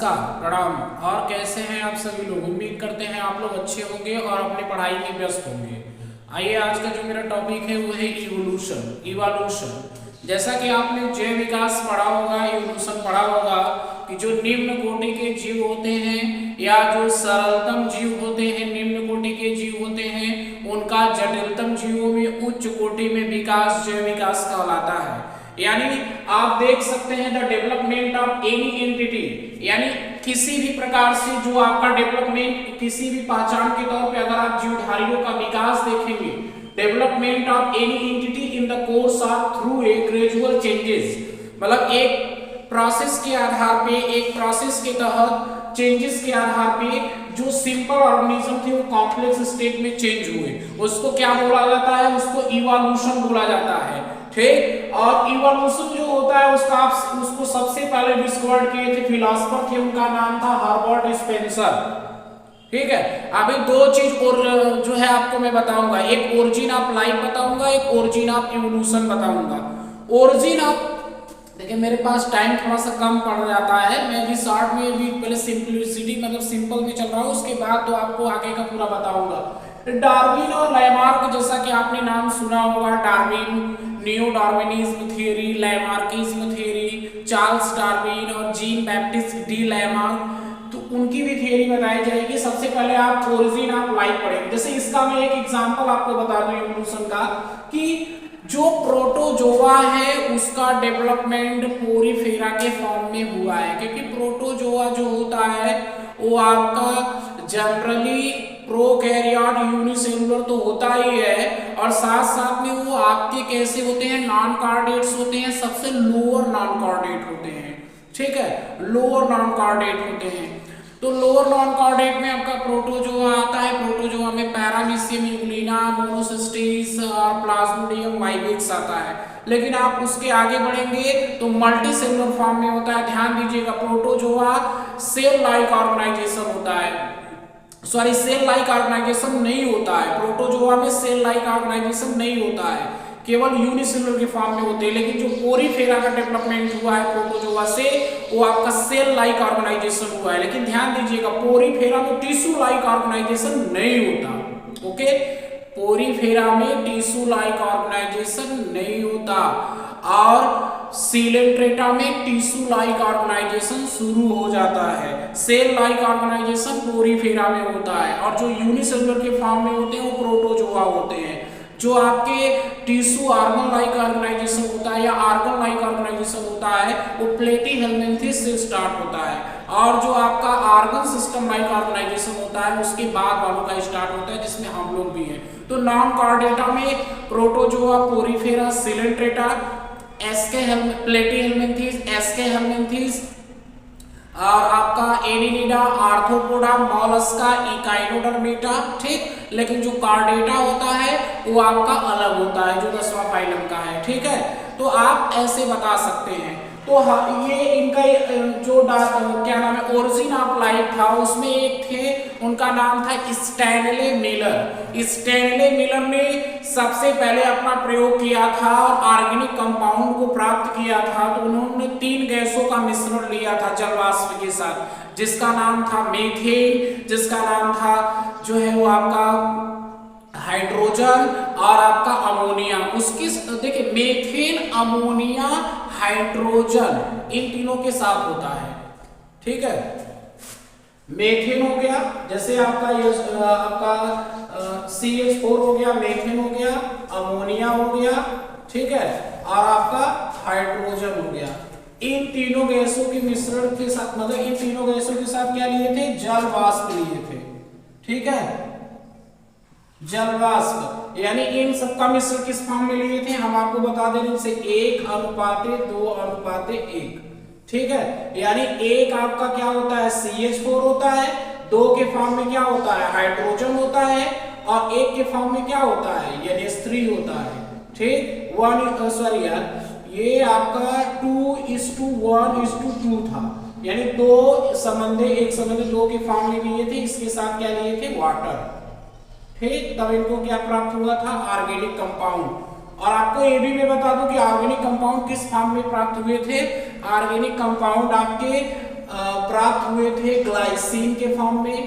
नमस्कार, प्रणाम। और कैसे हैं आप सभी लोग? उम्मीद करते हैं आप लोग अच्छे होंगे और अपनी पढ़ाई में व्यस्त होंगे। आइए, आज का जो मेरा टॉपिक है वो है इवोल्यूशन। जैसा कि आपने जैव विकास पढ़ा होगा, इवोल्यूशन पढ़ा होगा कि जो निम्न कोटि के जीव होते हैं या जो सरलतम जीव होते हैं, निम्न कोटि के जीव होते हैं, उनका जटिलतम जीवों में उच्च कोटि में विकास जैव विकास कहलाता है। यानी आप देख सकते हैं the development of any entity, यानी किसी भी प्रकार से जो आपका डेवलपमेंट, किसी भी पहचान के तौर पे अगर आप जीवधारियों का विकास देखेंगे, development of any entity in the course of through a gradual changes, मतलब एक प्रोसेस के आधार पे, एक प्रोसेस के तहत चेंजेस के आधार पे जो सिंपल ऑर्गेनिज्म थे वो कॉम्प्लेक्स स्टेट में चेंज हुए, उसको क्या बोला जाता है? उसको इवोल्यूशन बोला जाता है। ठीक, और इवोल्यूशन जो होता है उसको सबसे पहले डिस्कवर किए थे फिलोसोफर थे, उनका नाम था हर्बर्ट स्पेंसर। ठीक है, अभी दो चीज और जो है आपको मैं बताऊंगा, एक ओरिजिन ऑफ लाइफ बताऊंगा, एक ओरिजिन ऑफ इवोल्यूशन बताऊंगा। ओरिजिन ऑफ, देखिए मेरे पास टाइम थोड़ा सा कम पड़ जाता है, मैं भी शॉर्ट में भी पहले सिंपलिसिटी मतलब सिंपल में चल रहा हूँ, उसके बाद तो आपको आगे का पूरा बताऊंगा। डार्विन और लैमार्क, जैसा कि आपने नाम सुना होगा, Darwin new Darwinism theory, Lamarckism theory, Charles Darwin और जीन बैप्टिस्ट डी लैमार्क, तो उनकी भी थ्योरी बताई जाएगी। सबसे पहले आप ओरिजिन ऑफ लाइफ पढ़ेंगे। जैसे इसका मैं एक एग्जांपल आपको बता दूं इवोल्यूशन का, कि जो प्रोटोजोआ है उसका डेवलपमेंट पोरीफेरा के फॉर्म में हुआ है, क्योंकि प्रोटोजोआ जो होता है वो आपका जनरली प्रोकैरियोट यूनिसेलुलर तो होता ही है, और साथ साथ में वो आपके कैसे होते हैं? नॉन कार्डेट्स होते हैं, सबसे लोअर नॉन कार्डेट होते हैं। ठीक है, लोअर नॉन कार्डेट होते हैं। तो लोअर नॉन कार्डेट में आपका प्रोटोजोआ आता है। प्रोटोजोआ में पैरामीशियम, यूग्लिना, मोनोसिस्टिस और प्लाज्मोडियम वाइवेक्स आता है। लेकिन आप उसके आगे बढ़ेंगे तो मल्टी सेलुलर फॉर्म में होता है। ध्यान दीजिएगा, प्रोटोजोआ सेल लाइक ऑर्गेनाइजेशन होता है, सॉरी सेल लाइक ऑर्गेनाइजेशन नहीं होता है। प्रोटोजोआ में सेल लाइक ऑर्गेनाइजेशन नहीं होता है, केवल यूनिसेलुलर के फॉर्म में होते हैं। लेकिन जो पोरीफेरा का डेवलपमेंट हुआ है प्रोटोजोआ से, वो आपका सेल लाइक ऑर्गेनाइजेशन हुआ है। लेकिन ध्यान दीजिएगा, पोरीफेरा में टिश्यू लाइक ऑर्गेनाइजेशन नहीं होता। ओके, पोरीफेरा में टिश्यू लाइक ऑर्गेनाइजेशन नहीं होता, और सीलेंट्रेटा में टिश्यू लाइक ऑर्गेनाइजेशन शुरू हो जाता है। सेल लाइक ऑर्गेनाइजेशन पोरीफेरा में होता है, और जो यूनिसेलुलर के फॉर्म में होते हैं वो प्रोटोजोआ होते हैं। जो आपके टिश्यू ऑर्गन लाइक ऑर्गेनाइजेशन होता है या ऑर्गन लाइक ऑर्गेनाइजेशन होता है, वो प्लेटीहेल्मिन्थेस से स्टार्ट होता है, और जो आपका ऑर्गन सिस्टम लाइक ऑर्गेनाइजेशन होता है उसके बाद वालों का स्टार्ट होता है, जिसमें हम लोग भी हैं। तो नॉन कार्डेटा में प्रोटोजोआ, पोरीफेरा, सिलेंट्रेटा, प्लेटीहेल्मिन्थेस, एस्के हेल्मिन्थेस, और आपका एडिनिडा, आर्थ्रोपोडा, मॉलस्का, इकाइनोडर्मेटा। ठीक, लेकिन जो कार्डेटा होता है वो आपका अलग होता है, जो 10वां फाइलम का है। ठीक है, तो आप ऐसे बता सकते हैं। तो हाँ, ये इनका जो क्या नाम है, ओरिजिन ऑफ लाइफ था, उसमें एक थे, उनका नाम था स्टैनले मिलर। स्टैनले मिलर ने सबसे पहले अपना प्रयोग किया था और ऑर्गेनिक कंपाउंड को प्राप्त किया था। तो उन्होंने 3 गैसों का मिश्रण लिया था जल वाष्प के साथ, जिसका नाम था मीथेन, जिसका नाम था जो है वो आपका हाइड्रोजन, और आपका अमोनिया। उसकी देखिए, मीथेन, अमोनिया, हाइड्रोजन, इन तीनों के साथ होता है। ठीक है, मीथेन हो गया, जैसे आपका ये आपका CH4 हो गया, मीथेन हो गया, अमोनिया हो गया, ठीक है, और आपका हाइड्रोजन हो गया। इन तीनों गैसों के मिश्रण के साथ, मतलब इन तीनों गैसों के साथ क्या लिए थे? जल वाष्प लिए थे। ठीक है, जल वाष्प, यानी इन सबका मिश्रण किस फॉर्म में लिए थे? हम आपको बता दें, जैसे 1:2:1। ठीक है, यानी एक आपका क्या होता है? CH4 होता है, 2 के फॉर्म में क्या होता है? हाइड्रोजन होता है, और 1 के फॉर्म में क्या होता है? NH3 होता है। ठीक, 1 सॉरी यार, ये आपका 2:1:2 था, यानी 2 संबंधे, एक संबंधे 2 के फॉर्म में लिए थे, इसके साथ क्या लिए थे? वाटर। ठीक, तब इनको क्या प्राप्त हुआ था? Organic compound. और आपको ये भी मैं बता दूं कि ऑर्गेनिक कंपाउंड किस फॉर्म में प्राप्त हुए थे? ऑर्गेनिक कंपाउंड आपके प्राप्त हुए थे ग्लाइसिन के फॉर्म में,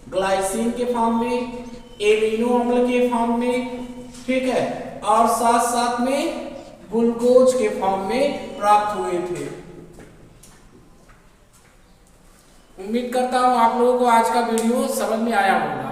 ग्लाइसिन के फॉर्म में, एमिनो अम्ल के फॉर्म में, ठीक है, और साथ साथ में ग्लूकोज के फॉर्म में प्राप्त हुए थे। उम्मीद करता हूं आप लोगों को आज का वीडियो समझ में आया होगा।